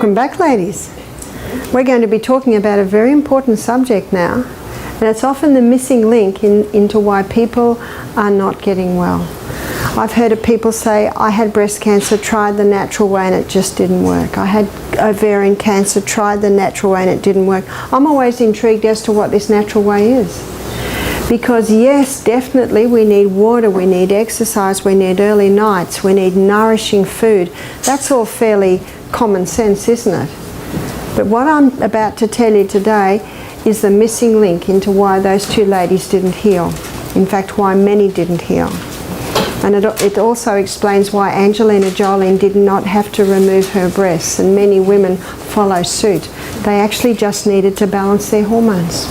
Welcome back, ladies. We're going to be talking about a very important subject now, and it's often the missing link into why people are not getting well. I've heard of people say, I had breast cancer, tried the natural way and it just didn't work. I had ovarian cancer, tried the natural way and it didn't work. I'm always intrigued as to what this natural way is. Because yes, definitely we need water, we need exercise, we need early nights, we need nourishing food. That's all fairly common sense, isn't it? But what I'm about to tell you today is the missing link into why those two ladies didn't heal. In fact, why many didn't heal. And it also explains why Angelina Jolie did not have to remove her breasts, and many women follow suit. They actually just needed to balance their hormones.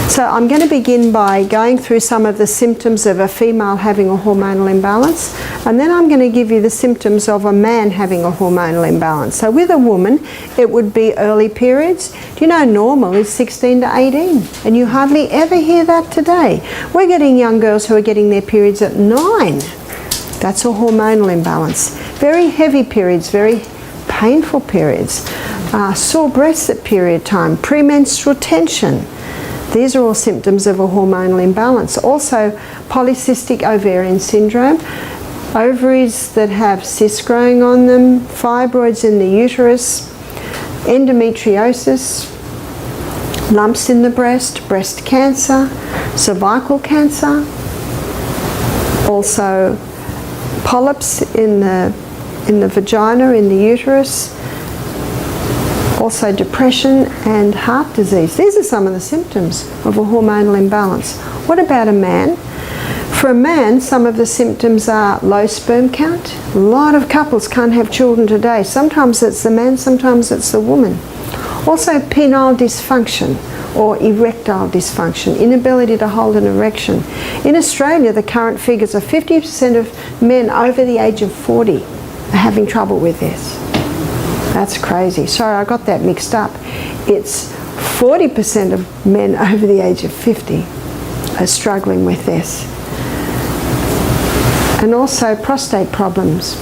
So I'm going to begin by going through some of the symptoms of a female having a hormonal imbalance, and then I'm going to give you the symptoms of a man having a hormonal imbalance. So with a woman, it would be early periods. Do you know normal is 16 to 18? And you hardly ever hear that today. We're getting young girls who are getting their periods at 9. That's a hormonal imbalance. Very heavy periods, very painful periods, sore breasts at period time, premenstrual tension. These are all symptoms of a hormonal imbalance. Also, polycystic ovarian syndrome, ovaries that have cysts growing on them, fibroids in the uterus, endometriosis, lumps in the breast, breast cancer, cervical cancer, also polyps in the vagina, in the uterus, also depression and heart disease. These are some of the symptoms of a hormonal imbalance. What about a man? For a man, some of the symptoms are low sperm count. A lot of couples can't have children today. Sometimes it's the man, sometimes it's the woman. Also penile dysfunction or erectile dysfunction, inability to hold an erection. In Australia, the current figures are 50% of men over the age of 40 are having trouble with this. That's crazy. Sorry, I got that mixed up. It's 40% of men over the age of 50 are struggling with this. And also prostate problems.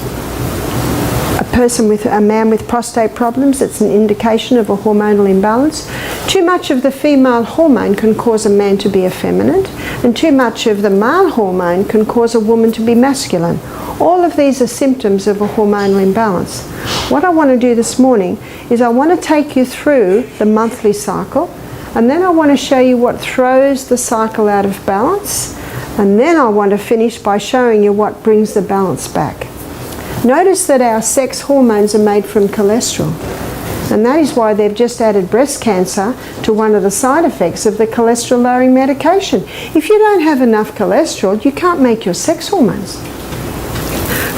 A man with prostate problems, it's an indication of a hormonal imbalance. Too much of the female hormone can cause a man to be effeminate, and too much of the male hormone can cause a woman to be masculine. All of these are symptoms of a hormonal imbalance. What I want to do this morning is I want to take you through the monthly cycle, and then I want to show you what throws the cycle out of balance, and then I want to finish by showing you what brings the balance back. Notice that our sex hormones are made from cholesterol, and that is why they've just added breast cancer to one of the side effects of the cholesterol lowering medication. If you don't have enough cholesterol, you can't make your sex hormones.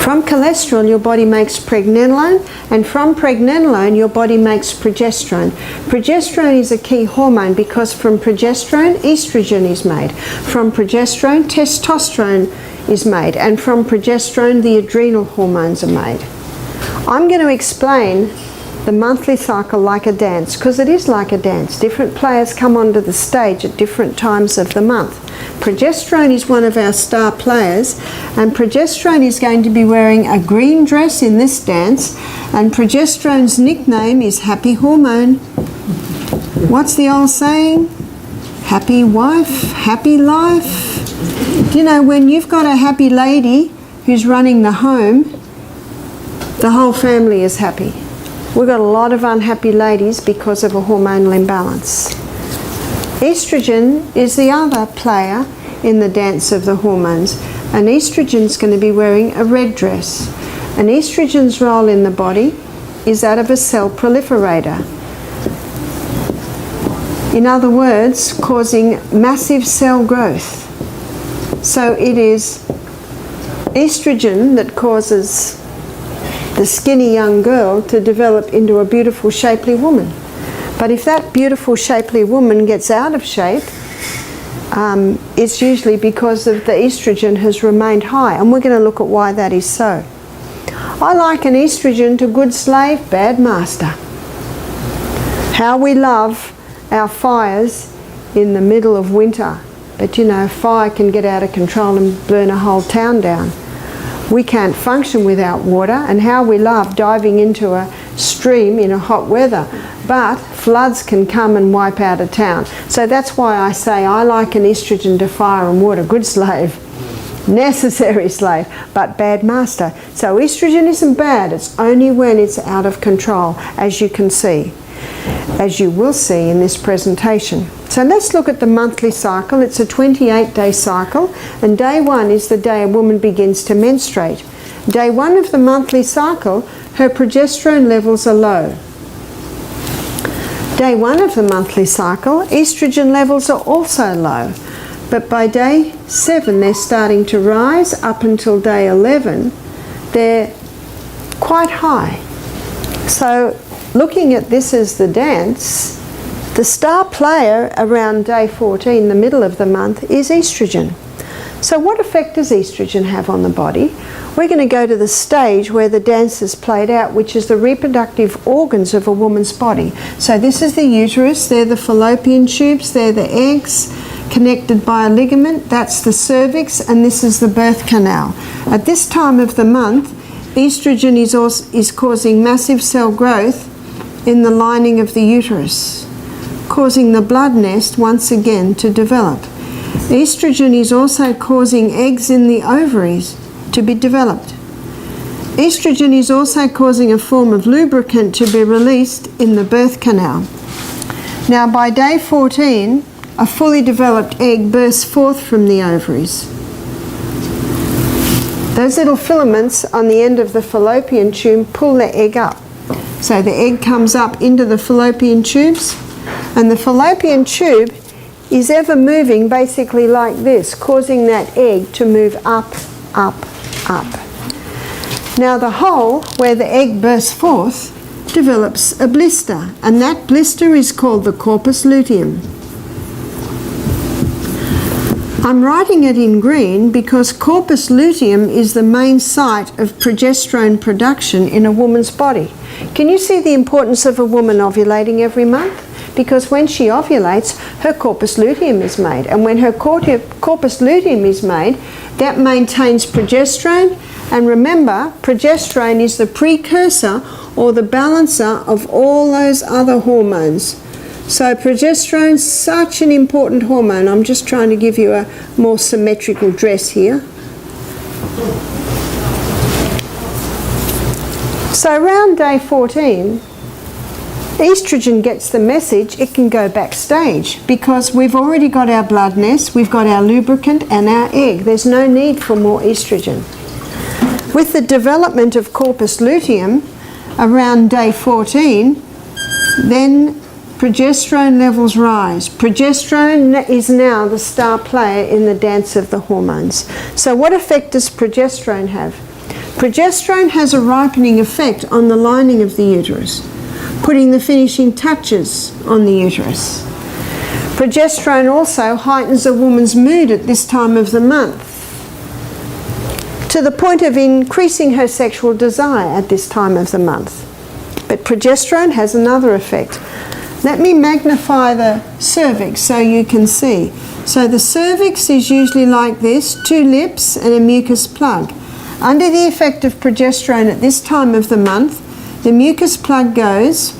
From cholesterol, your body makes pregnenolone, and from pregnenolone, your body makes progesterone. Progesterone is a key hormone because from progesterone, estrogen is made. From progesterone, testosterone is made. And from progesterone, the adrenal hormones are made. I'm going to explain the monthly cycle like a dance, because it is like a dance. Different players come onto the stage at different times of the month. Progesterone is one of our star players, and progesterone is going to be wearing a green dress in this dance, and progesterone's nickname is Happy Hormone. What's the old saying? Happy wife, happy life. You know, when you've got a happy lady who's running the home, the whole family is happy. We've got a lot of unhappy ladies because of a hormonal imbalance. Estrogen is the other player in the dance of the hormones, and estrogen's going to be wearing a red dress. And estrogen's role in the body is that of a cell proliferator. In other words, causing massive cell growth. So it is estrogen that causes the skinny young girl to develop into a beautiful, shapely woman. But if that beautiful, shapely woman gets out of shape, it's usually because of the estrogen has remained high, and we're going to look at why that is so. I liken estrogen to good slave, bad master. How we love our fires in the middle of winter, but you know, fire can get out of control and burn a whole town down. We can't function without water, and how we love diving into a stream in a hot weather, but floods can come and wipe out a town. So that's why I say I liken estrogen to fire and water. Good slave, necessary slave, but bad master. So estrogen isn't bad, it's only when it's out of control, as you can see, as you will see in this presentation. So let's look at the monthly cycle. It's a 28-day cycle, and day 1 is the day a woman begins to menstruate. Day 1 of the monthly cycle, her progesterone levels are low. Day 1 of the monthly cycle, estrogen levels are also low, but by day 7 they're starting to rise. Up until day 11 they're quite high. So looking at this as the dance, the star player around day 14, the middle of the month, is estrogen. So what effect does estrogen have on the body? We're going to go to the stage where the dance is played out, which is the reproductive organs of a woman's body. So this is the uterus, they're the fallopian tubes, they're the eggs connected by a ligament, that's the cervix, and this is the birth canal. At this time of the month, estrogen is causing massive cell growth in the lining of the uterus, causing the blood nest once again to develop. Estrogen is also causing eggs in the ovaries to be developed. Estrogen is also causing a form of lubricant to be released in the birth canal. Now by day 14, a fully developed egg bursts forth from the ovaries. Those little filaments on the end of the fallopian tube pull the egg up. So the egg comes up into the fallopian tubes, and the fallopian tube is ever moving basically like this, causing that egg to move up, up, up. Now the hole where the egg bursts forth develops a blister, and that blister is called the corpus luteum. I'm writing it in green because corpus luteum is the main site of progesterone production in a woman's body. Can you see the importance of a woman ovulating every month? Because when she ovulates, her corpus luteum is made, and when her corpus luteum is made, that maintains progesterone. And remember, progesterone is the precursor or the balancer of all those other hormones. So progesterone is such an important hormone. I'm just trying to give you a more symmetrical dress here. So around day 14, estrogen gets the message it can go backstage, because we've already got our blood nest, we've got our lubricant and our egg. There's no need for more estrogen. With the development of corpus luteum around day 14, then progesterone levels rise. Progesterone is now the star player in the dance of the hormones. So what effect does progesterone have? Progesterone has a ripening effect on the lining of the uterus, putting the finishing touches on the uterus. Progesterone also heightens a woman's mood at this time of the month, to the point of increasing her sexual desire at this time of the month. But progesterone has another effect. Let me magnify the cervix so you can see. So the cervix is usually like this, 2 lips and a mucus plug. Under the effect of progesterone at this time of the month, the mucus plug goes,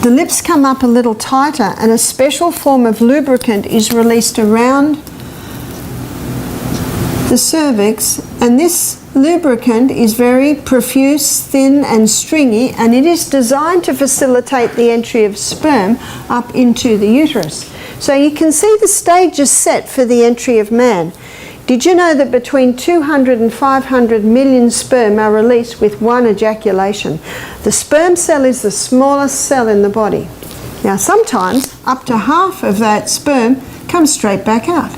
the lips come up a little tighter, and a special form of lubricant is released around the cervix, and this lubricant is very profuse, thin and stringy, and it is designed to facilitate the entry of sperm up into the uterus. So you can see the stage is set for the entry of man. Did you know that between 200 and 500 million sperm are released with one ejaculation? The sperm cell is the smallest cell in the body. Now sometimes up to half of that sperm comes straight back out.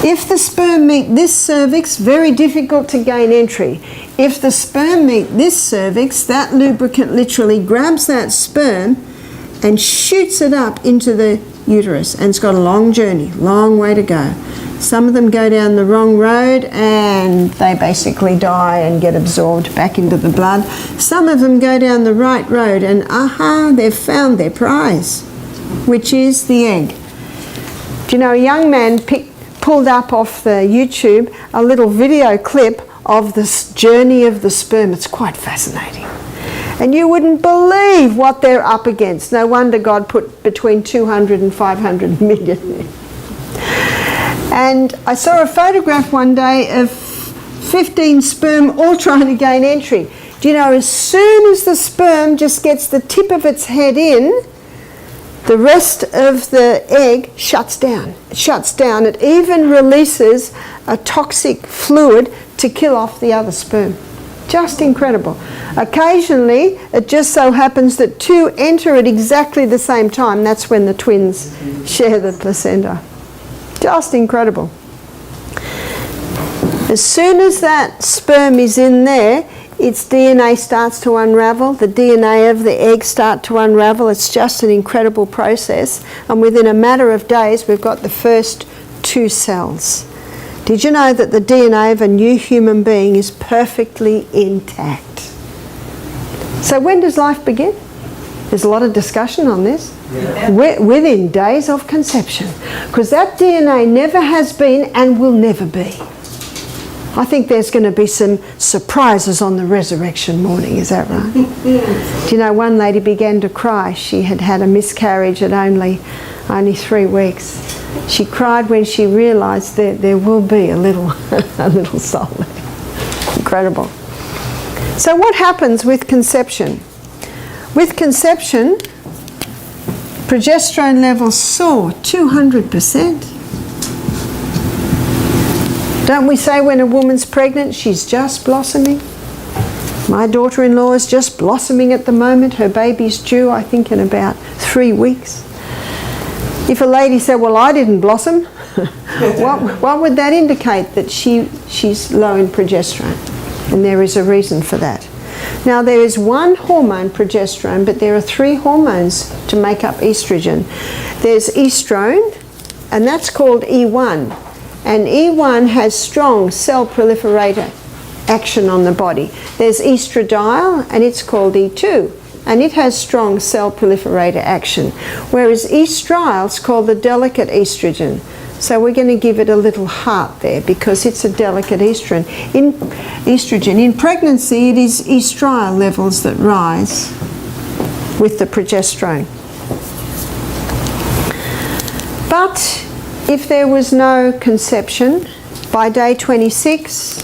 If the sperm meet this cervix, very difficult to gain entry. If the sperm meet this cervix, that lubricant literally grabs that sperm and shoots it up into the uterus, and it's got a long journey, long way to go. Some of them go down the wrong road and they basically die and get absorbed back into the blood. Some of them go down the right road and aha, they've found their prize, which is the egg. Do you know, a young man pulled up off the YouTube a little video clip of this journey of the sperm. It's quite fascinating. And you wouldn't believe what they're up against. No wonder God put between 200 and 500 million there. And I saw a photograph one day of 15 sperm all trying to gain entry. Do you know, as soon as the sperm just gets the tip of its head in, the rest of the egg shuts down. It shuts down. It even releases a toxic fluid to kill off the other sperm. Just incredible. Occasionally, it just so happens that two enter at exactly the same time. That's when the twins share the placenta. Just incredible. As soon as that sperm is in there, its DNA starts to unravel. The DNA of the egg starts to unravel. It's just an incredible process. And within a matter of days, we've got the first 2 cells. Did you know that the DNA of a new human being is perfectly intact? So when does life begin? There's a lot of discussion on this. Yeah. Within days of conception. Because that DNA never has been and will never be. I think there's going to be some surprises on the resurrection morning, is that right? Do you know, one lady began to cry. She had had a miscarriage at only 3 weeks. She cried when she realised that there will be a little soul there. Incredible. So what happens with conception? With conception, progesterone levels soar 200%. Don't we say when a woman's pregnant, she's just blossoming? My daughter-in-law is just blossoming at the moment. Her baby's due, I think, in about 3 weeks. If a lady said, well, I didn't blossom, what would that indicate? That she's low in progesterone. And there is a reason for that. Now, there is one hormone, progesterone, but there are 3 hormones to make up estrogen. There's estrone, and that's called E1. And E1 has strong cell proliferator action on the body. There's estradiol, and it's called E2, and it has strong cell proliferator action. Whereas estriol is called the delicate estrogen. So we're going to give it a little heart there because it's a delicate estrogen. In pregnancy, it is estriol levels that rise with the progesterone. But if there was no conception, by day 26,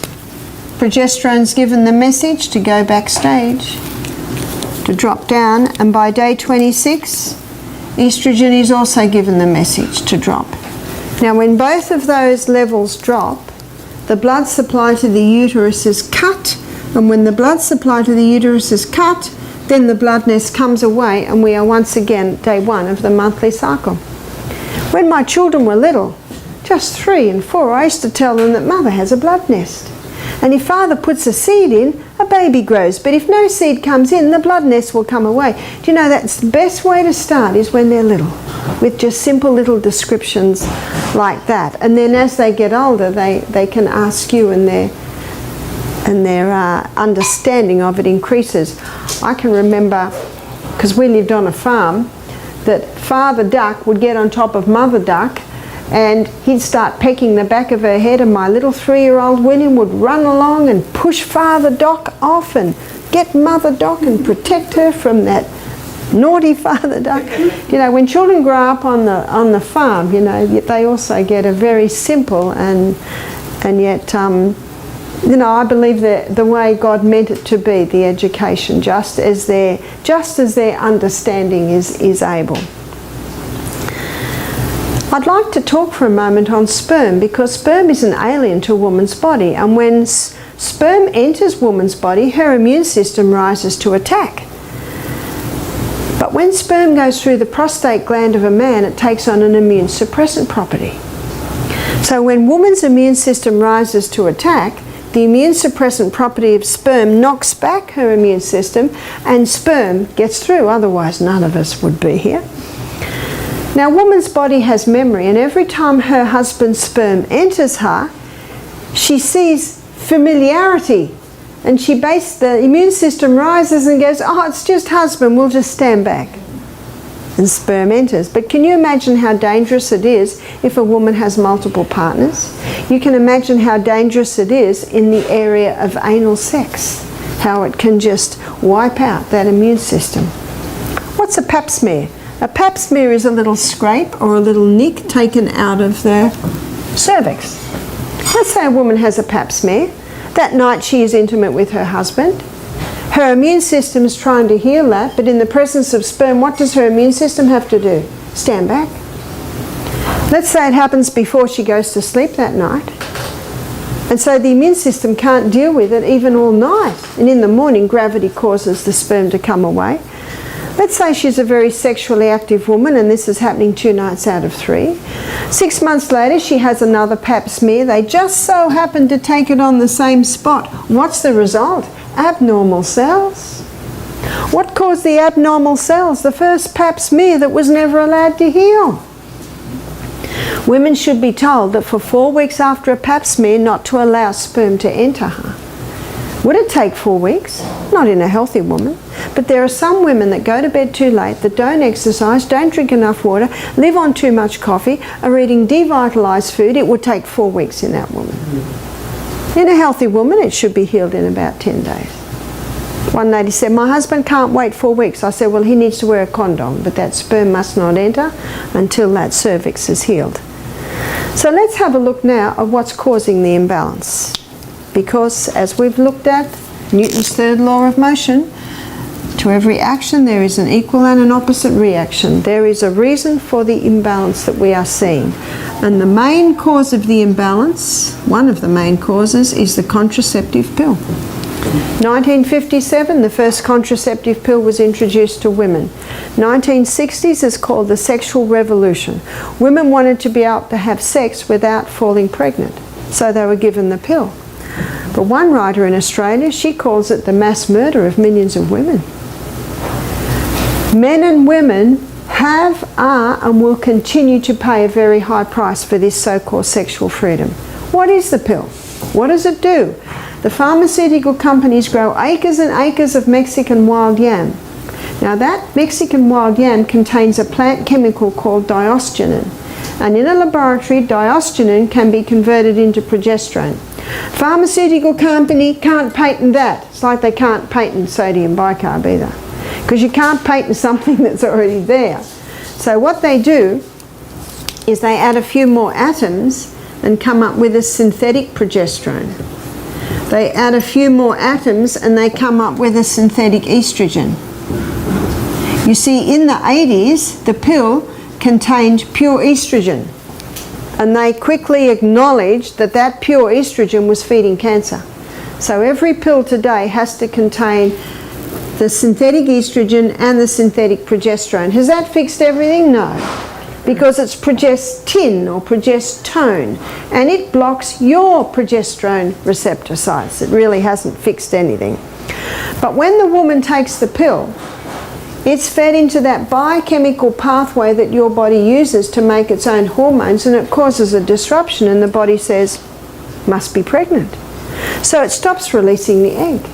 progesterone's given the message to go backstage, to drop down, and by day 26, estrogen is also given the message to drop. Now, when both of those levels drop, the blood supply to the uterus is cut, and when the blood supply to the uterus is cut, then the blood nest comes away, and we are once again day 1 of the monthly cycle. When my children were little, just 3 and 4, I used to tell them that mother has a blood nest. And if father puts a seed in, a baby grows. But if no seed comes in, the blood nest will come away. Do you know that's the best way to start is when they're little, with just simple little descriptions like that. And then as they get older, they can ask you, and their understanding of it increases. I can remember, because we lived on a farm, that father duck would get on top of mother duck and he'd start pecking the back of her head, and my little 3-year-old William would run along and push father duck off and get mother duck and protect her from that naughty father duck. You know, when children grow up on the farm, you know, they also get a very simple and yet you know, I believe that the way God meant it to be, the education, just as their understanding is able. I'd like to talk for a moment on sperm, because sperm is an alien to a woman's body, and when sperm enters woman's body, her immune system rises to attack. But when sperm goes through the prostate gland of a man, it takes on an immune suppressant property. So when woman's immune system rises to attack, the immune suppressant property of sperm knocks back her immune system, and sperm gets through, otherwise none of us would be here. Now, woman's body has memory, and every time her husband's sperm enters her, she sees familiarity, and the immune system rises and goes, oh, it's just husband, we'll just stand back. And sperm enters. But can you imagine how dangerous it is if a woman has multiple partners? You can imagine how dangerous it is in the area of anal sex. how it can just wipe out that immune system. What's a pap smear? A pap smear is a little scrape or a little nick taken out of the cervix. Let's say a woman has a pap smear. That night she is intimate with her husband. Her immune system is trying to heal that, but in the presence of sperm, what does her immune system have to do? Stand back. Let's say it happens before she goes to sleep that night. And so the immune system can't deal with it even all night. And in the morning, gravity causes the sperm to come away. Let's say she's a very sexually active woman and this is happening 2 nights out of 3. 6 months later, she has another pap smear. They just so happen to take it on the same spot. What's the result? Abnormal cells. What caused the abnormal cells? The first pap smear that was never allowed to heal. Women should be told that for 4 weeks after a pap smear not to allow sperm to enter her. Would it take 4 weeks? Not in a healthy woman. But there are some women that go to bed too late, that don't exercise, don't drink enough water, live on too much coffee, are eating devitalised food. It would take 4 weeks in that woman. In a healthy woman, it should be healed in about 10 days. One lady said, my husband can't wait 4 weeks. I said, well, he needs to wear a condom, but that sperm must not enter until that cervix is healed. So let's have a look now at what's causing the imbalance. Because as we've looked at, Newton's third law of motion, to every action there is an equal and an opposite reaction. There is a reason for the imbalance that we are seeing. And the main cause of the imbalance, one of the main causes, is the contraceptive pill. 1957, the first contraceptive pill was introduced to women. 1960s is called the sexual revolution. Women wanted to be able to have sex without falling pregnant, so they were given the pill. But one writer in Australia, she calls it the mass murder of millions of women. Men and women have, are, and will continue to pay a very high price for this so-called sexual freedom. What is the pill? What does it do? The pharmaceutical companies grow acres and acres of Mexican wild yam. Now that Mexican wild yam contains a plant chemical called diosgenin. And in a laboratory, diosgenin can be converted into progesterone. Pharmaceutical company can't patent that. It's like they can't patent sodium bicarb either. Because you can't patent something that's already there. So what they do is they add a few more atoms and come up with a synthetic progesterone. They add a few more atoms and they come up with a synthetic estrogen. You see, in the 80s, the pill contained pure estrogen. And they quickly acknowledged that that pure estrogen was feeding cancer. So every pill today has to contain the synthetic estrogen and the synthetic progesterone. Has that fixed everything? No. Because it's progestin or progestone, and it blocks your progesterone receptor sites. It really hasn't fixed anything. But when the woman takes the pill, it's fed into that biochemical pathway that your body uses to make its own hormones, and it causes a disruption, and the body says, must be pregnant. So it stops releasing the egg.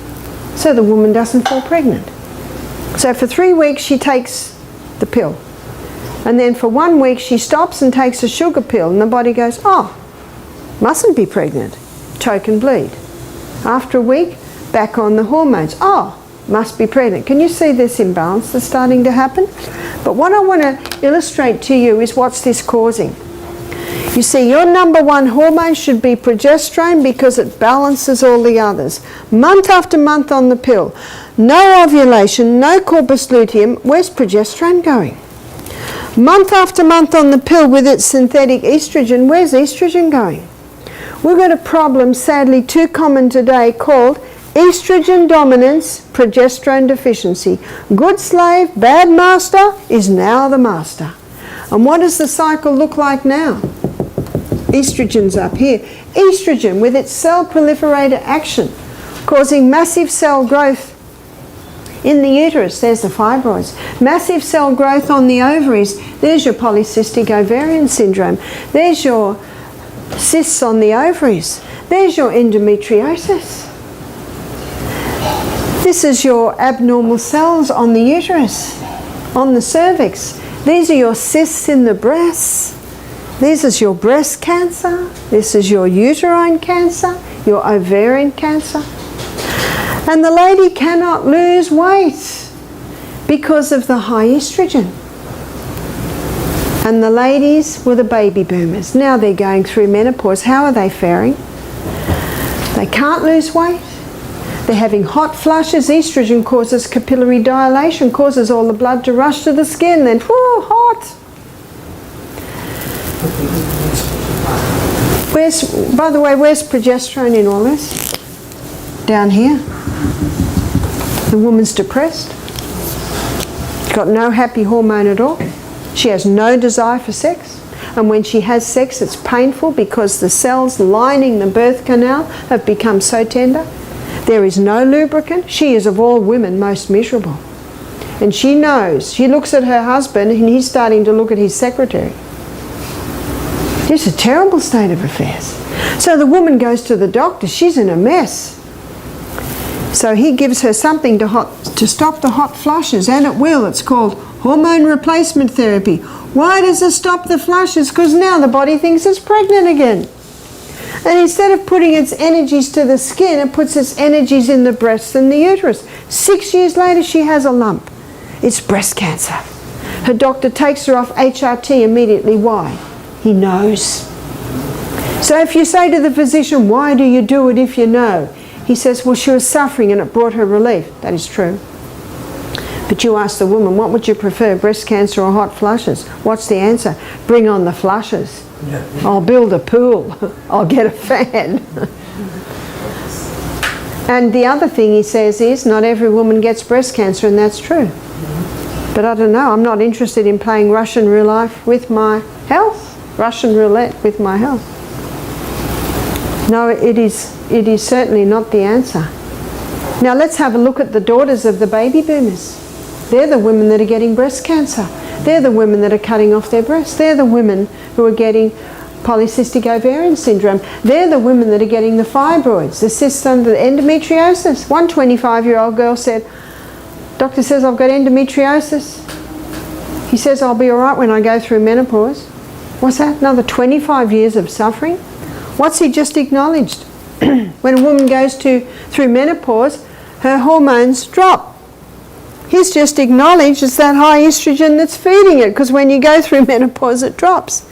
So the woman doesn't fall pregnant. So for 3 weeks she takes the pill. And then for 1 week she stops and takes a sugar pill, and the body goes, oh, mustn't be pregnant. Choke and bleed. After a week, back on the hormones. Oh, must be pregnant. Can you see this imbalance that's starting to happen? But what I want to illustrate to you is what's this causing. You see, your number one hormone should be progesterone because it balances all the others. Month after month on the pill. No ovulation, no corpus luteum. Where's progesterone going? Month after month on the pill with its synthetic estrogen. Where's estrogen going? We've got a problem, sadly too common today, called estrogen dominance, progesterone deficiency. Good slave, bad master is now the master. And what does the cycle look like now? Estrogen's up here. Estrogen with its cell proliferator action, causing massive cell growth in the uterus. There's the fibroids. Massive cell growth on the ovaries. There's your polycystic ovarian syndrome. There's your cysts on the ovaries. There's your endometriosis. This is your abnormal cells on the uterus, on the cervix. These are your cysts in the breasts. This is your breast cancer. This is your uterine cancer, your ovarian cancer. And the lady cannot lose weight because of the high estrogen. And the ladies were the baby boomers. Now they're going through menopause. How are they faring? They can't lose weight. They're having hot flushes. Estrogen causes capillary dilation, causes all the blood to rush to the skin. Then, whoo, hot. By the way, where's progesterone in all this? Down here. The woman's depressed. She's got no happy hormone at all. She has no desire for sex. And when she has sex, it's painful because the cells lining the birth canal have become so tender. There is no lubricant. She is of all women most miserable. And she knows. She looks at her husband and he's starting to look at his secretary. It's a terrible state of affairs. So the woman goes to the doctor. She's in a mess. So he gives her something to stop the hot flushes, and it will. It's called hormone replacement therapy. Why does it stop the flushes? Because now the body thinks it's pregnant again. And instead of putting its energies to the skin, it puts its energies in the breasts and the uterus. 6 years later, she has a lump. It's breast cancer. Her doctor takes her off HRT immediately. Why? He knows. So if you say to the physician, why do you do it if you know? He says, well, she was suffering and it brought her relief. That is true. But you ask the woman, what would you prefer, breast cancer or hot flushes? What's the answer? Bring on the flushes. I'll build a pool. I'll get a fan. And the other thing he says is, not every woman gets breast cancer, and that's true. But I don't know, I'm not interested in playing Russian roulette with my health. Russian roulette with my health. No, it is certainly not the answer. Now let's have a look at the daughters of the baby boomers. They're the women that are getting breast cancer. They're the women that are cutting off their breasts. They're the women who are getting polycystic ovarian syndrome. They're the women that are getting the fibroids, the cysts under the endometriosis. One 25-year-old girl said, doctor says I've got endometriosis. He says I'll be all right when I go through menopause. What's that? Another 25 years of suffering? What's he just acknowledged? When a woman goes through menopause, her hormones drop. He's just acknowledged it's that high estrogen that's feeding it, because when you go through menopause, it drops.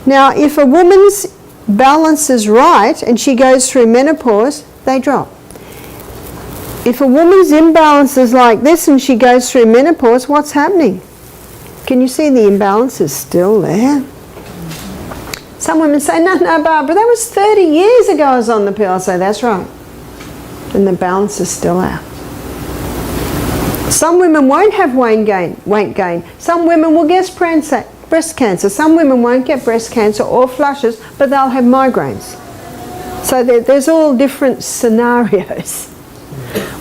Now, if a woman's balance is right and she goes through menopause, they drop. If a woman's imbalance is like this and she goes through menopause, what's happening? Can you see the imbalance is still there? Some women say, no, Barbara, that was 30 years ago I was on the pill. I say, that's right. And the balance is still out. Some women won't have weight gain. Some women will get breast cancer. Some women won't get breast cancer or flushes, but they'll have migraines. So there's all different scenarios.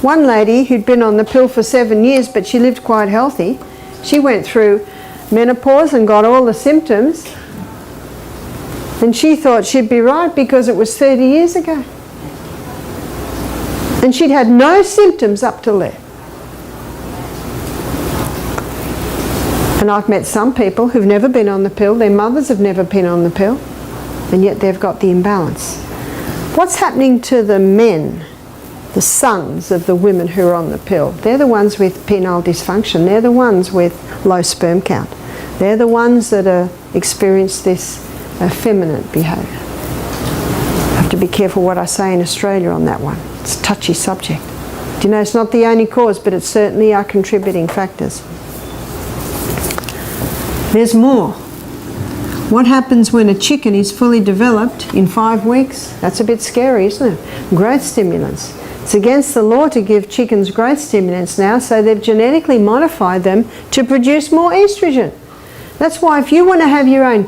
One lady who'd been on the pill for 7 years, but she lived quite healthy, she went through menopause and got all the symptoms, and she thought she'd be right because it was 30 years ago. And she'd had no symptoms up till there. And I've met some people who've never been on the pill, their mothers have never been on the pill, and yet they've got the imbalance. What's happening to the men, the sons of the women who are on the pill? They're the ones with penile dysfunction. They're the ones with low sperm count. They're the ones that experience this effeminate behaviour. I have to be careful what I say in Australia on that one. It's a touchy subject. Do you know, it's not the only cause, but it certainly are contributing factors. There's more. What happens when a chicken is fully developed in 5 weeks? That's a bit scary, isn't it? Growth stimulants. It's against the law to give chickens growth stimulants now, so they've genetically modified them to produce more estrogen. That's why if you want to have your own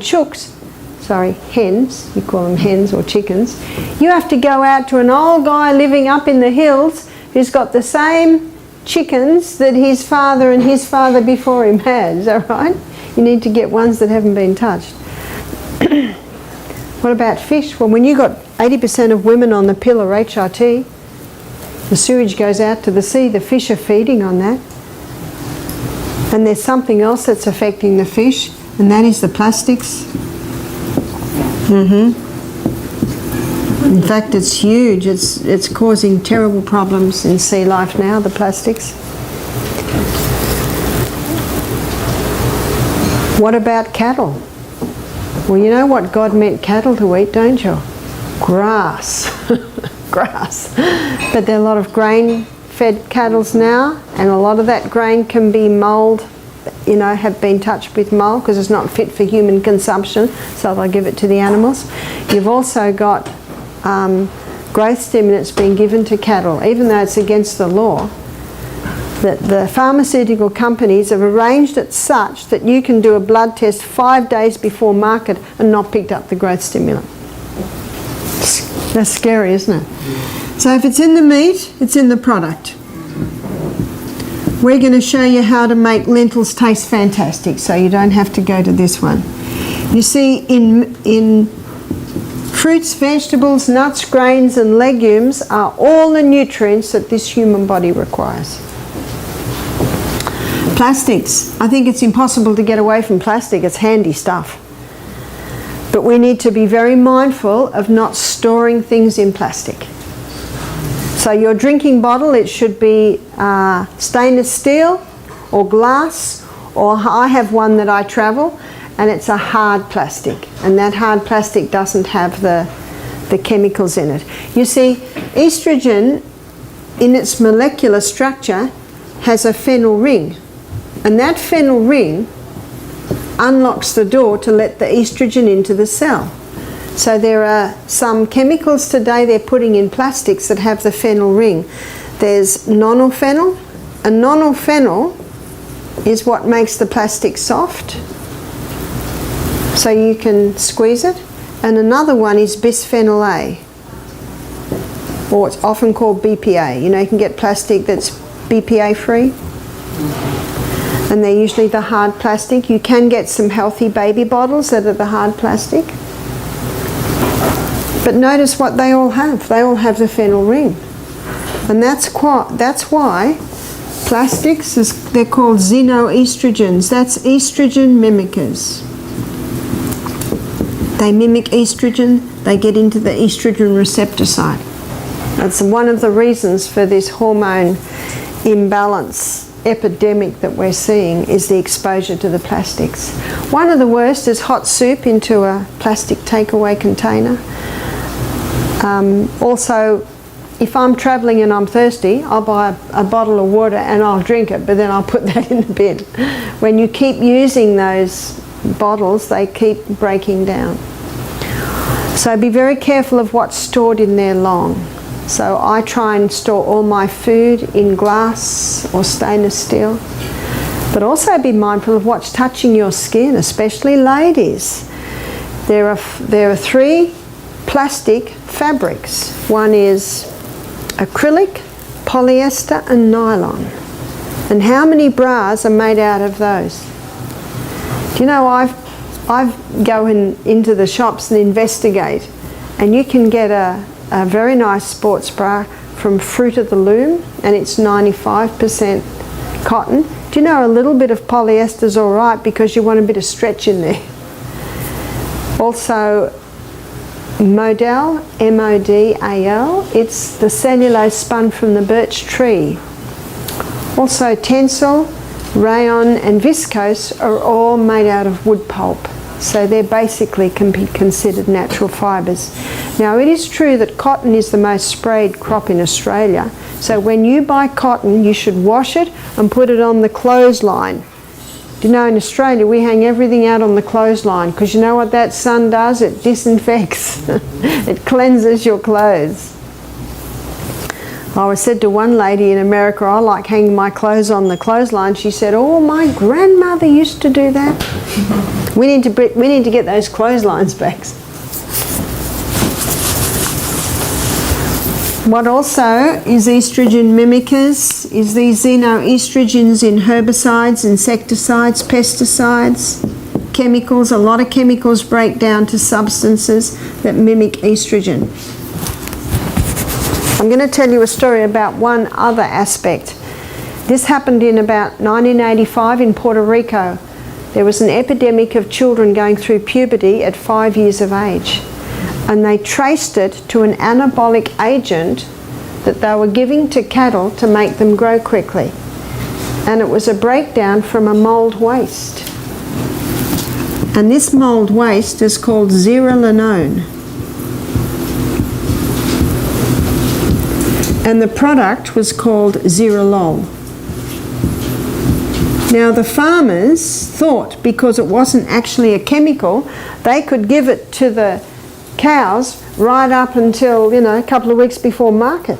hens, you call them hens or chickens, you have to go out to an old guy living up in the hills who's got the same chickens that his father and his father before him had. Is that right? You need to get ones that haven't been touched. What about fish? Well, when you've got 80% of women on the pill or HRT, the sewage goes out to the sea, the fish are feeding on that. And there's something else that's affecting the fish, and that is the plastics. In fact, it's huge. It's causing terrible problems in sea life now, the plastics. What about cattle? Well, you know what God meant cattle to eat, don't you? Grass. Grass. But there are a lot of grain-fed cattle now, and a lot of that grain can be mould, you know, have been touched with mould because it's not fit for human consumption, so they'll give it to the animals. You've also got growth stimulants being given to cattle, even though it's against the law. That the pharmaceutical companies have arranged it such that you can do a blood test 5 days before market and not picked up the growth stimulant. That's scary, isn't it? So if it's in the meat, it's in the product. We're going to show you how to make lentils taste fantastic, so you don't have to go to this one. You see, in fruits, vegetables, nuts, grains and legumes are all the nutrients that this human body requires. Plastics. I think it's impossible to get away from plastic. It's handy stuff. But we need to be very mindful of not storing things in plastic. So your drinking bottle, it should be stainless steel or glass, or I have one that I travel and it's a hard plastic, and that hard plastic doesn't have the chemicals in it. You see, estrogen in its molecular structure has a phenyl ring, and that phenyl ring unlocks the door to let the estrogen into the cell. So there are some chemicals today they're putting in plastics that have the phenyl ring. There's nonylphenol, and nonylphenol is what makes the plastic soft, so you can squeeze it. And another one is bisphenol A, or it's often called BPA. You know, you can get plastic that's BPA free, and they're usually the hard plastic. You can get some healthy baby bottles that are the hard plastic. But notice what they all have. They all have the phenyl ring. And that's why plastics, they're called xenoestrogens. That's estrogen mimickers. They mimic estrogen, they get into the estrogen receptor site. That's one of the reasons for this hormone imbalance epidemic that we're seeing, is the exposure to the plastics. One of the worst is hot soup into a plastic takeaway container. Also, if I'm travelling and I'm thirsty, I'll buy a bottle of water and I'll drink it, but then I'll put that in the bin. When you keep using those bottles, they keep breaking down. So be very careful of what's stored in there long. So I try and store all my food in glass or stainless steel. But also be mindful of what's touching your skin, especially ladies. There are 3 plastic fabrics. One is acrylic, polyester and nylon. And how many bras are made out of those? Do you know, I've go into the shops and investigate, and you can get a very nice sports bra from Fruit of the Loom, and it's 95% cotton. Do you know a little bit of polyester is all right because you want a bit of stretch in there. Also, Modal, M-O-D-A-L, it's the cellulose spun from the birch tree. Also Tencel, rayon and viscose are all made out of wood pulp. So they basically can be considered natural fibres. Now it is true that cotton is the most sprayed crop in Australia. So when you buy cotton, you should wash it and put it on the clothesline. You know, in Australia we hang everything out on the clothesline because you know what that sun does? It disinfects. It cleanses your clothes. I said to one lady in America, I like hanging my clothes on the clothesline. She said, oh, my grandmother used to do that. We need to get those clotheslines back. What also is estrogen mimickers is these xenoestrogens in herbicides, insecticides, pesticides, chemicals. A lot of chemicals break down to substances that mimic estrogen. I'm going to tell you a story about one other aspect. This happened in about 1985 in Puerto Rico. There was an epidemic of children going through puberty at 5 years of age. and they traced it to an anabolic agent that they were giving to cattle to make them grow quickly. And it was a breakdown from a mold waste. And this mold waste is called zearalenone. And the product was called Zearalol. Now the farmers thought because it wasn't actually a chemical, they could give it to the cows right up until, a couple of weeks before market.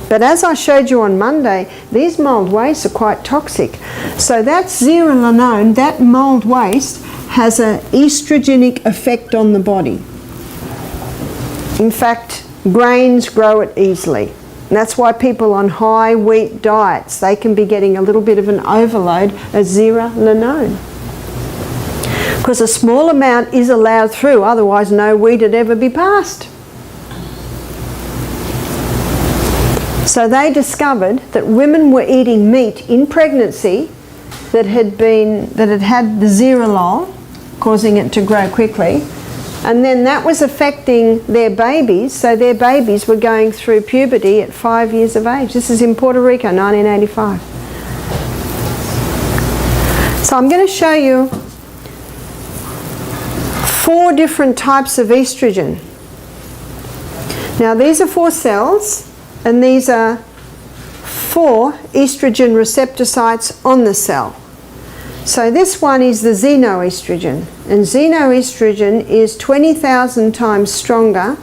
But as I showed you on Monday, these mold wastes are quite toxic. So that zearalenone, that mold waste, has an estrogenic effect on the body. In fact, grains grow it easily. And that's why people on high wheat diets, they can be getting a little bit of an overload of zearalenone. Because a small amount is allowed through, otherwise no wheat would ever be passed. So they discovered that women were eating meat in pregnancy that had had the zearalol, causing it to grow quickly. And then that was affecting their babies, so their babies were going through puberty at 5 years of age. This is in Puerto Rico, 1985. So I'm going to show you 4 different types of estrogen. Now these are 4 cells, and these are 4 estrogen receptor sites on the cell. So this one is the xenoestrogen, and xenoestrogen is 20,000 times stronger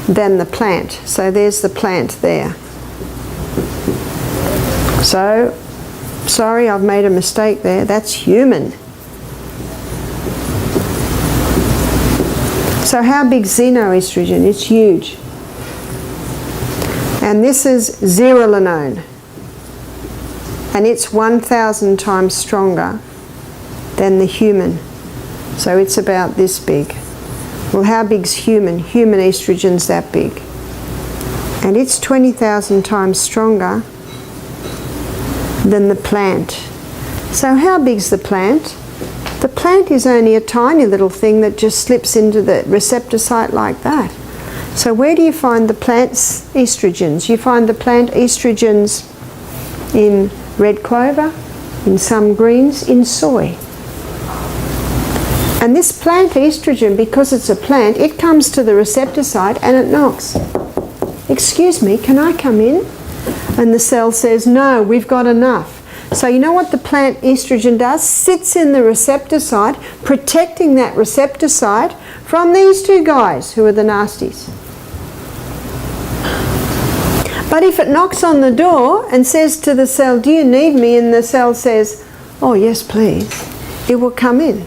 than the plant. So there's the plant there. So, sorry, I've made a mistake there. That's human. So how big is xenoestrogen? It's huge. And this is zearalenone. And it's 1,000 times stronger than the human. So it's about this big. Well, how big's human? Human estrogen's that big. And it's 20,000 times stronger than the plant. So how big's the plant? The plant is only a tiny little thing that just slips into the receptor site like that. So where do you find the plant's estrogens? You find the plant estrogens in red clover, in some greens, in soy. And this plant estrogen, because it's a plant, it comes to the receptor site and it knocks. Excuse me, can I come in? And the cell says, no, we've got enough. So you know what the plant estrogen does? Sits in the receptor site, protecting that receptor site from these 2 guys who are the nasties. But if it knocks on the door and says to the cell, do you need me? And the cell says, oh yes please, it will come in.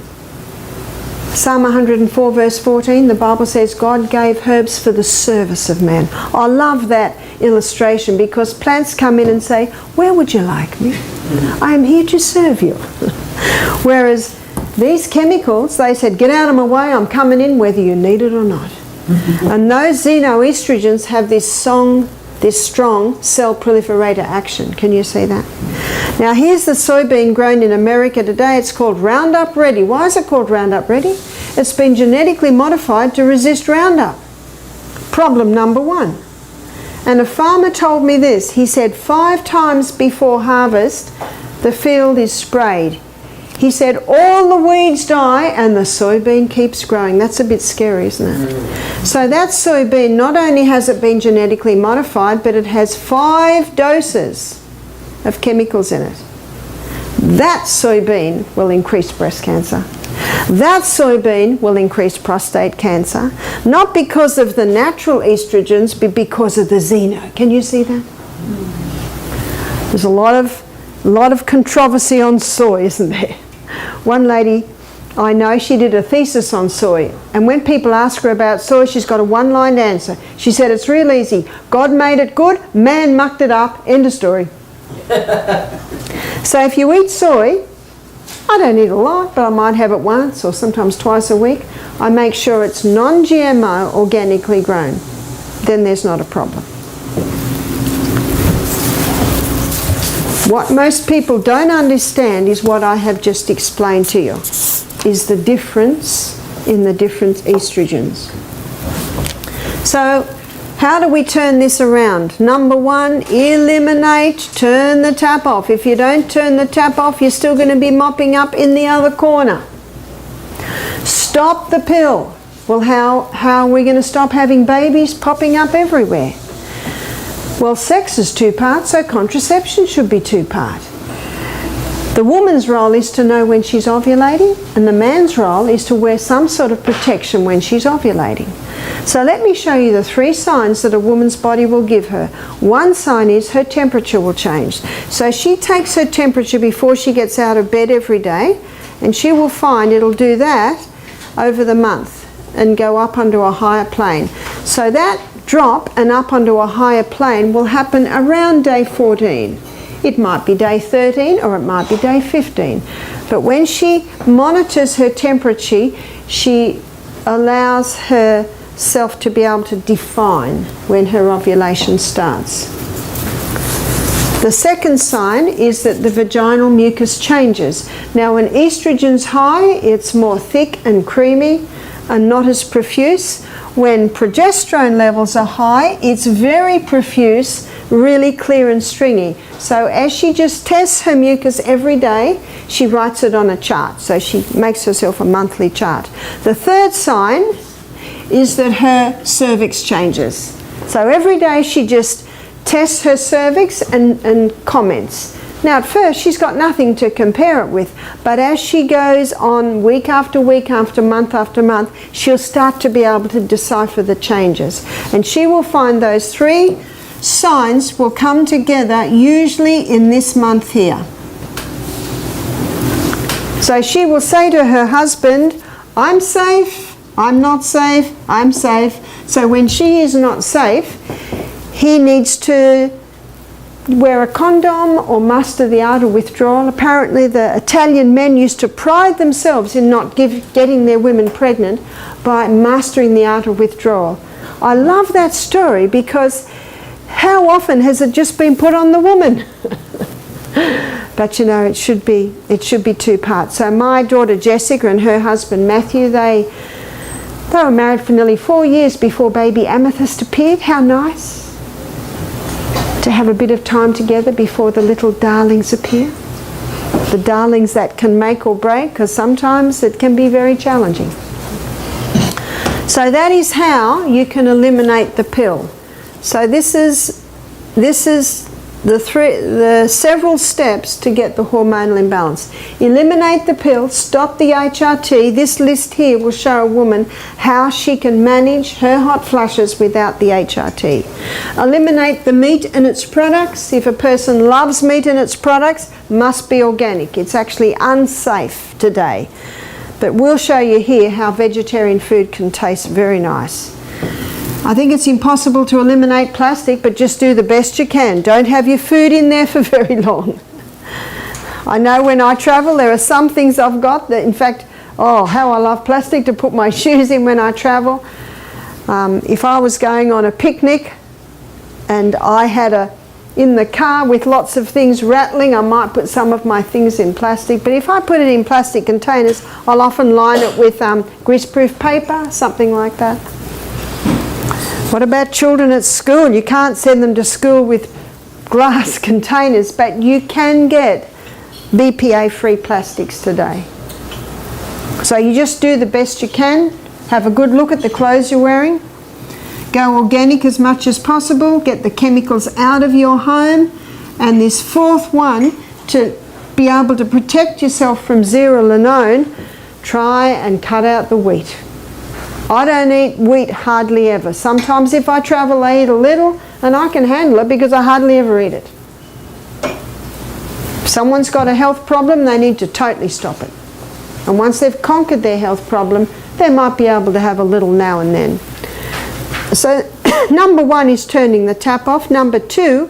Psalm 104 verse 14, the Bible says God gave herbs for the service of man. I love that illustration because plants come in and say, where would you like me? I am here to serve you. Whereas these chemicals, they said, get out of my way, I'm coming in whether you need it or not. And those xenoestrogens have this strong cell proliferator action. Can you see that? Now here's the soybean grown in America today. It's called Roundup Ready. Why is it called Roundup Ready? It's been genetically modified to resist Roundup. Problem number 1. And a farmer told me this. He said 5 times before harvest the field is sprayed. He said all the weeds die and the soybean keeps growing. That's a bit scary, isn't it? So that soybean, not only has it been genetically modified, but it has 5 doses of chemicals in it. That soybean will increase breast cancer. That soybean will increase prostate cancer, not because of the natural estrogens, but because of the xeno. Can you see that? There's a lot of controversy on soy, isn't there? One lady I know, she did a thesis on soy, and when people ask her about soy, she's got a one-line answer. She said, it's real easy. God made it good, man mucked it up, end of story. So if you eat soy, I don't eat a lot, but I might have it once or sometimes twice a week. I make sure it's non-GMO, organically grown. Then there's not a problem. What most people don't understand is what I have just explained to you, is the difference in the different estrogens. So how do we turn this around? Number one, eliminate, turn the tap off. If you don't turn the tap off, you're still going to be mopping up in the other corner. Stop the pill. Well, how are we going to stop having babies popping up everywhere? Well, sex is two-part, so contraception should be two-part. The woman's role is to know when she's ovulating, and the man's role is to wear some sort of protection when she's ovulating. So let me show you the 3 signs that a woman's body will give her. One sign is her temperature will change. So she takes her temperature before she gets out of bed every day, and she will find it'll do that over the month and go up onto a higher plane. So that drop and up onto a higher plane will happen around day 14. It might be day 13 or it might be day 15. But when she monitors her temperature, she allows herself to be able to define when her ovulation starts. The second sign is that the vaginal mucus changes. Now when estrogen's high, it's more thick and creamy and not as profuse. When progesterone levels are high, it's very profuse, really clear and stringy. So as she just tests her mucus every day, she writes it on a chart. So she makes herself a monthly chart. The third sign is that her cervix changes. So every day she just tests her cervix and comments. Now at first she's got nothing to compare it with, but as she goes on week after month, she'll start to be able to decipher the changes. And she will find those 3 signs will come together usually in this month here. So she will say to her husband, I'm safe, I'm not safe, I'm safe. So when she is not safe, he needs to wear a condom or muster the art of withdrawal. Apparently the Italian men used to pride themselves in not getting their women pregnant by mastering the art of withdrawal. I love that story because how often has it just been put on the woman? But you know, it should be 2 parts. So my daughter Jessica and her husband Matthew, they were married for nearly 4 years before baby Amethyst appeared. How nice to have a bit of time together before the little darlings appear. The darlings that can make or break, because sometimes it can be very challenging. So that is how you can eliminate the pill. So this is the several steps to get the hormonal imbalance. Eliminate the pill, stop the HRT. This list here will show a woman how she can manage her hot flushes without the HRT. Eliminate the meat and its products. If a person loves meat and its products, must be organic. It's actually unsafe today. But we'll show you here how vegetarian food can taste very nice. I think it's impossible to eliminate plastic, but just do the best you can. Don't have your food in there for very long. I know when I travel there are some things I've got that, in fact, oh, how I love plastic to put my shoes in when I travel. If I was going on a picnic and I had in the car with lots of things rattling, I might put some of my things in plastic. But if I put it in plastic containers, I'll often line it with greaseproof paper, something like that. What about children at school? You can't send them to school with glass containers, but you can get BPA-free plastics today. So you just do the best you can. Have a good look at the clothes you're wearing. Go organic as much as possible. Get the chemicals out of your home. And this 4th one, to be able to protect yourself from zearalenone, try and cut out the wheat. I don't eat wheat hardly ever. Sometimes if I travel I eat a little and I can handle it because I hardly ever eat it. If someone's got a health problem, they need to totally stop it. And once they've conquered their health problem, they might be able to have a little now and then. So number 1 is turning the tap off. Number 2,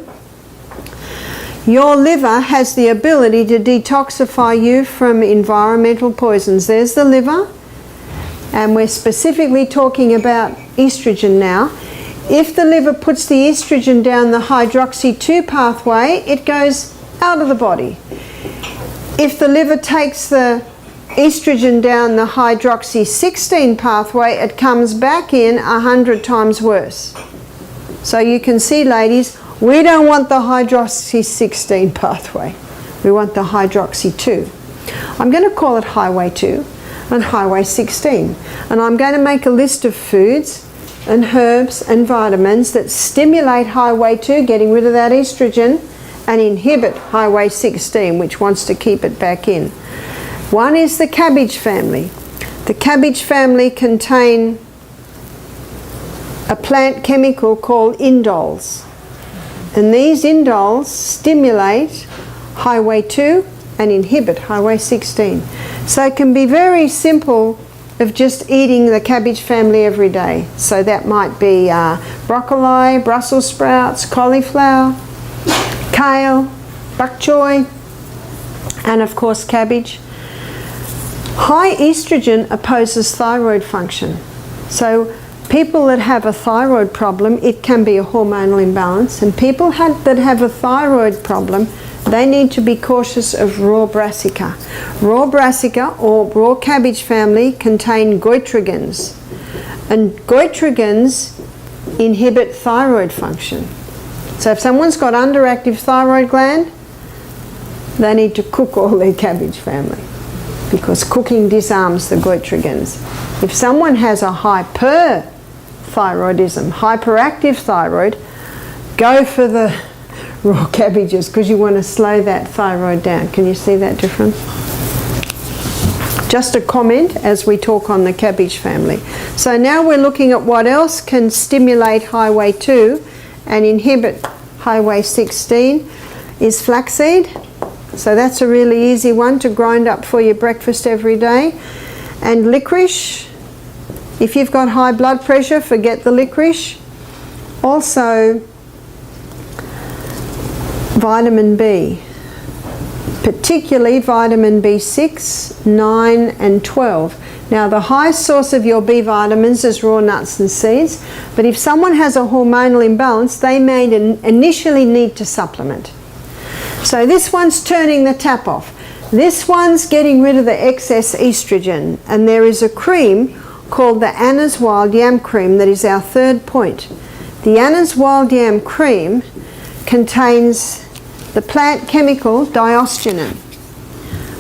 your liver has the ability to detoxify you from environmental poisons. There's the liver. And we're specifically talking about estrogen now. If the liver puts the estrogen down the hydroxy-2 pathway, it goes out of the body. If the liver takes the estrogen down the hydroxy-16 pathway, it comes back in 100 times worse. So you can see, ladies, we don't want the hydroxy-16 pathway. We want the hydroxy-2. I'm going to call it highway 2 and highway 16. And I'm going to make a list of foods and herbs and vitamins that stimulate highway 2, getting rid of that estrogen, and inhibit highway 16, which wants to keep it back in. One is the cabbage family. The cabbage family contain a plant chemical called indoles. And these indoles stimulate highway 2 and inhibit highway 16. So it can be very simple of just eating the cabbage family every day. So that might be broccoli, Brussels sprouts, cauliflower, kale, bok choy, and of course cabbage. High estrogen opposes thyroid function. So people that have a thyroid problem, it can be a hormonal imbalance, and people that have a thyroid problem, they need to be cautious of raw brassica. Raw brassica or raw cabbage family contain goitrogens, and goitrogens inhibit thyroid function. So if someone's got underactive thyroid gland, they need to cook all their cabbage family, because cooking disarms the goitrogens. If someone has a hyperthyroidism, hyperactive thyroid, go for the raw cabbages, because you want to slow that thyroid down. Can you see that difference? Just a comment as we talk on the cabbage family. So now we're looking at what else can stimulate highway 2 and inhibit highway 16 is flaxseed. So that's a really easy one to grind up for your breakfast every day. And licorice. If you've got high blood pressure, forget the licorice. Also, vitamin B, particularly vitamin B6, 9 and 12. Now the highest source of your B vitamins is raw nuts and seeds, but if someone has a hormonal imbalance, they may initially need to supplement. So this one's turning the tap off. This one's getting rid of the excess estrogen, and there is a cream called the Anna's Wild Yam Cream that is our third point. The Anna's Wild Yam Cream contains the plant chemical diosgenin,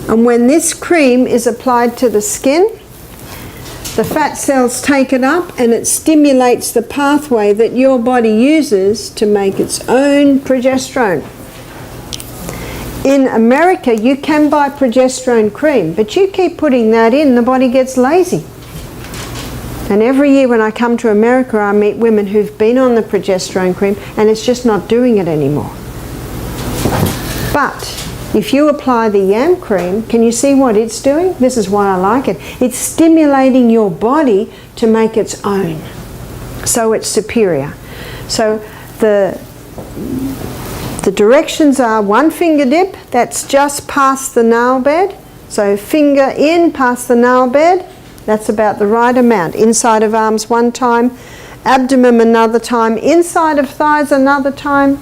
and when this cream is applied to the skin, the fat cells take it up and it stimulates the pathway that your body uses to make its own progesterone. In America you can buy progesterone cream, but you keep putting that in, the body gets lazy. And every year when I come to America, I meet women who've been on the progesterone cream and it's just not doing it anymore. But if you apply the yam cream, can you see what it's doing? This is why I like it. It's stimulating your body to make its own. So it's superior. So the directions are 1 finger dip, that's just past the nail bed. So finger in past the nail bed, that's about the right amount. Inside of arms 1 time, abdomen another time, inside of thighs another time,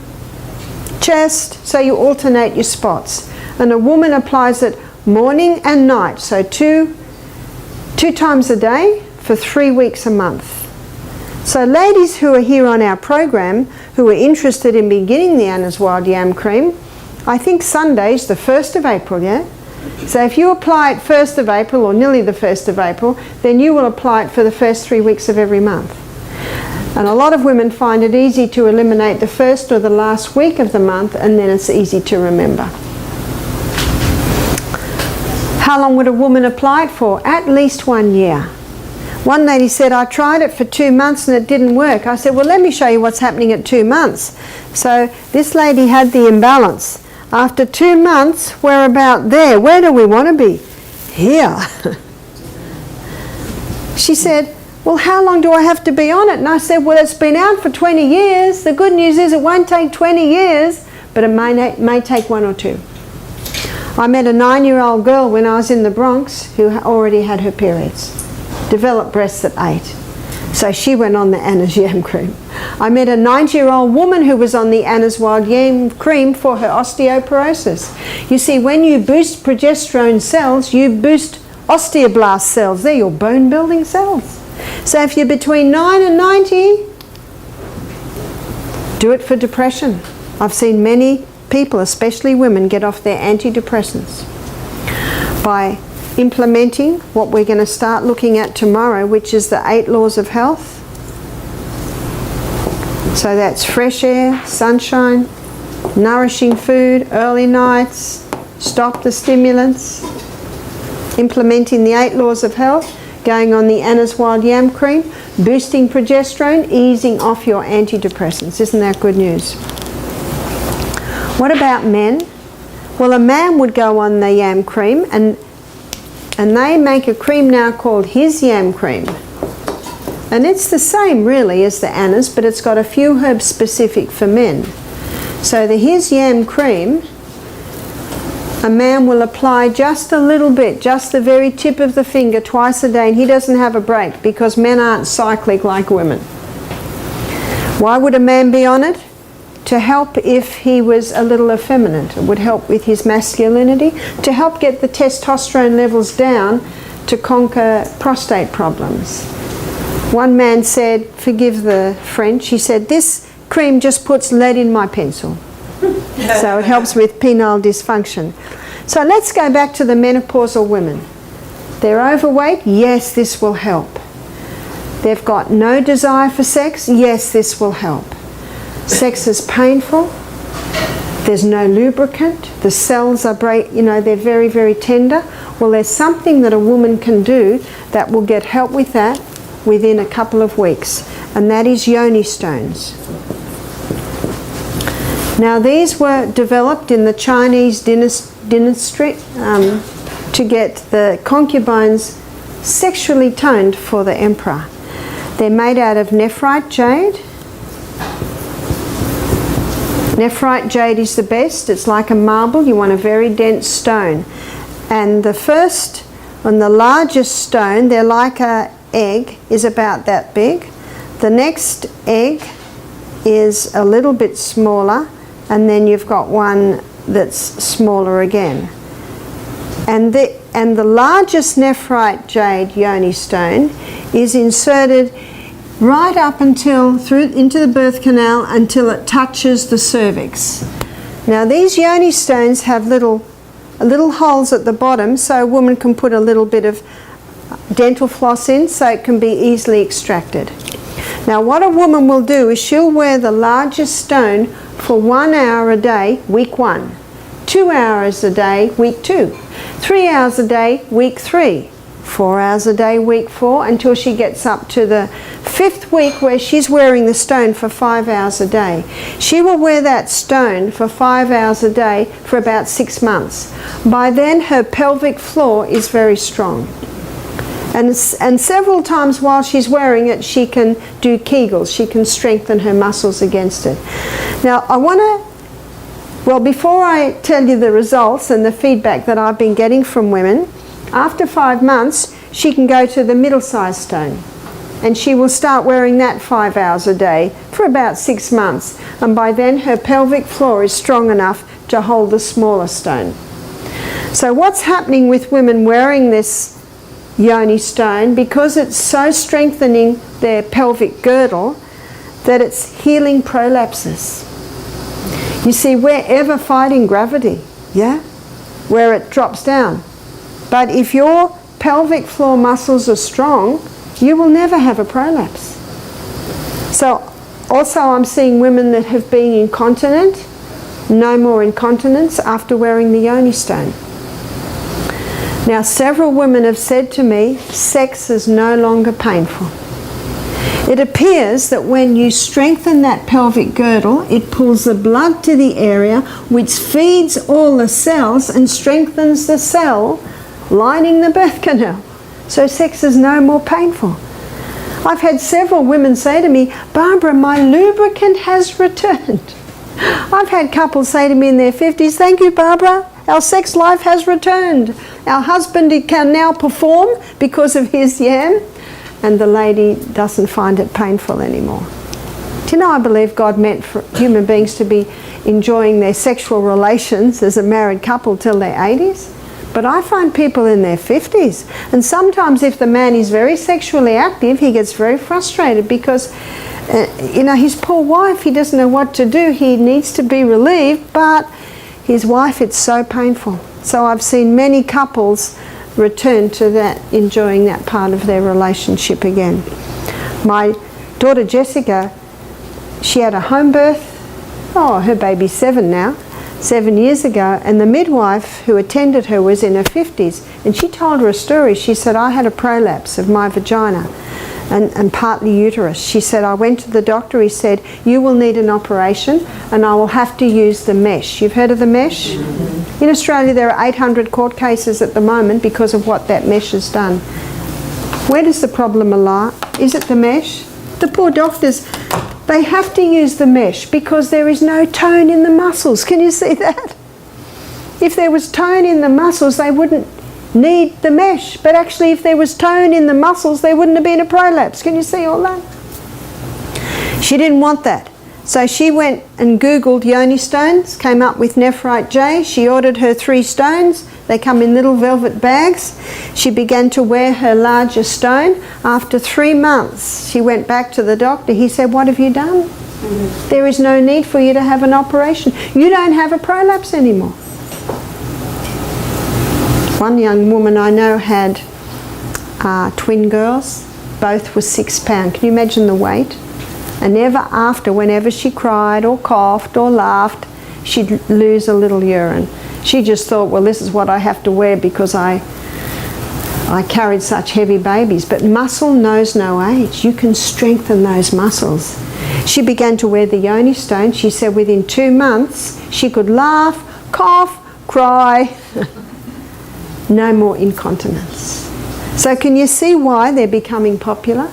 chest, so you alternate your spots. And a woman applies it morning and night, so two times a day for 3 weeks a month. So ladies who are here on our program who are interested in beginning the Anna's Wild Yam Cream, I think Sunday's the 1st of April, yeah? So if you apply it 1st of April or nearly the 1st of April, then you will apply it for the first 3 weeks of every month. And a lot of women find it easy to eliminate the first or the last week of the month, and then it's easy to remember. How long would a woman apply it for? At least 1 year. One lady said, I tried it for 2 months and it didn't work. I said, well, let me show you what's happening at 2 months. So this lady had the imbalance. After 2 months, we're about there. Where do we want to be? Here. She said, well, how long do I have to be on it? And I said, well, it's been out for 20 years. The good news is it won't take 20 years, but it may take 1 or 2. I met a 9-year-old girl when I was in the Bronx who already had her periods, developed breasts at 8. So she went on the Anna's Yam Cream. I met a 90-year-old woman who was on the Anna's Wild Yam Cream for her osteoporosis. You see, when you boost progesterone cells, you boost osteoblast cells. They're your bone building cells. So if you're between 9 and 90, do it for depression. I've seen many people, especially women, get off their antidepressants by implementing what we're going to start looking at tomorrow, which is the 8 laws of health. So that's fresh air, sunshine, nourishing food, early nights, stop the stimulants, implementing the 8 laws of health, going on the Anna's Wild Yam Cream, boosting progesterone, easing off your antidepressants. Isn't that good news? What about men? Well, a man would go on the yam cream, and they make a cream now called His Yam Cream. And it's the same really as the Anna's, but it's got a few herbs specific for men. So the His Yam Cream, a man will apply just a little bit, just the very tip of the finger twice a day, and he doesn't have a break because men aren't cyclic like women. Why would a man be on it? To help if he was a little effeminate. It would help with his masculinity, to help get the testosterone levels down, to conquer prostate problems. One man said, forgive the French, he said, this cream just puts lead in my pencil. So it helps with penile dysfunction. So let's go back to the menopausal women. They're overweight, yes, this will help. They've got no desire for sex, yes, this will help. Sex is painful, there's no lubricant, the cells are they're very, very tender. Well, there's something that a woman can do that will get help with that within a couple of weeks, and that is yoni stones. Now these were developed in the Chinese dynasty to get the concubines sexually toned for the emperor. They're made out of nephrite jade. Nephrite jade is the best. It's like a marble. You want a very dense stone. And the first and the largest stone, they're like an egg, is about that big. The next egg is a little bit smaller, and then you've got one that's smaller again. And the largest nephrite jade yoni stone is inserted right up until into the birth canal until it touches the cervix. Now these yoni stones have little holes at the bottom, so a woman can put a little bit of dental floss in so it can be easily extracted. Now what a woman will do is she'll wear the largest stone for 1 hour a day, week 1, 2 hours a day, week 2, 3 hours a day, week 3, 4 hours a day, week 4, until she gets up to the 5th week where she's wearing the stone for 5 hours a day. She will wear that stone for 5 hours a day for about 6 months. By then her pelvic floor is very strong. And several times while she's wearing it, she can do Kegels. She can strengthen her muscles against it. Now, before I tell you the results and the feedback that I've been getting from women, after 5 months, she can go to the middle-sized stone. And she will start wearing that 5 hours a day for about 6 months. And by then, her pelvic floor is strong enough to hold the smaller stone. So what's happening with women wearing this yoni stone, because it's so strengthening their pelvic girdle, that it's healing prolapses. You see, we're ever fighting gravity, yeah? Where it drops down. But if your pelvic floor muscles are strong, you will never have a prolapse. So also I'm seeing women that have been incontinent, no more incontinence after wearing the yoni stone. Now, several women have said to me, sex is no longer painful. It appears that when you strengthen that pelvic girdle, it pulls the blood to the area, which feeds all the cells and strengthens the cell lining the birth canal. So sex is no more painful. I've had several women say to me, Barbara, my lubricant has returned. I've had couples say to me in their 50s, thank you, Barbara, our sex life has returned. Our husband can now perform because of his yam, and the lady doesn't find it painful anymore. Do you know, I believe God meant for human beings to be enjoying their sexual relations as a married couple till their 80s, But I find people in their 50s, and sometimes if the man is very sexually active, he gets very frustrated because his poor wife, he doesn't know what to do. He needs to be relieved, but his wife, it's so painful. So I've seen many couples return to that, enjoying that part of their relationship again. My daughter Jessica, she had a home birth. Oh, her baby's 7 now. 7 years ago, and the midwife who attended her was in her 50s, and she told her a story. She said, I had a prolapse of my vagina and partly uterus. She said, I went to the doctor. He said, you will need an operation and I will have to use the mesh. You've heard of the mesh? In Australia there are 800 court cases at the moment because of what that mesh has done. Where does the problem lie? Is it the mesh? The poor doctors, they have to use the mesh because there is no tone in the muscles. Can you see that? If there was tone in the muscles, they wouldn't need the mesh. But actually, if there was tone in the muscles, there wouldn't have been a prolapse. Can you see all that? She didn't want that. So she went and Googled yoni stones, came up with nephrite J. She ordered her 3 stones. They come in little velvet bags. She began to wear her larger stone. After 3 months, she went back to the doctor. He said, what have you done? There is no need for you to have an operation. You don't have a prolapse anymore. One young woman I know had twin girls. Both were 6 pounds. Can you imagine the weight? And ever after, whenever she cried or coughed or laughed, she'd lose a little urine. She just thought, well, this is what I have to wear because I carried such heavy babies. But muscle knows no age. You can strengthen those muscles. She began to wear the yoni stone. She said within 2 months, she could laugh, cough, cry. No more incontinence. So can you see why they're becoming popular?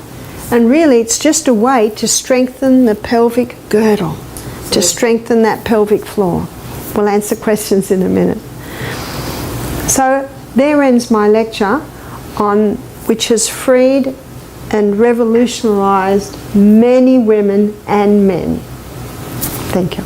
And really it's just a way to strengthen the pelvic girdle, to strengthen that pelvic floor. We'll answer questions in a minute. So there ends my lecture on which has freed and revolutionised many women and men. Thank you.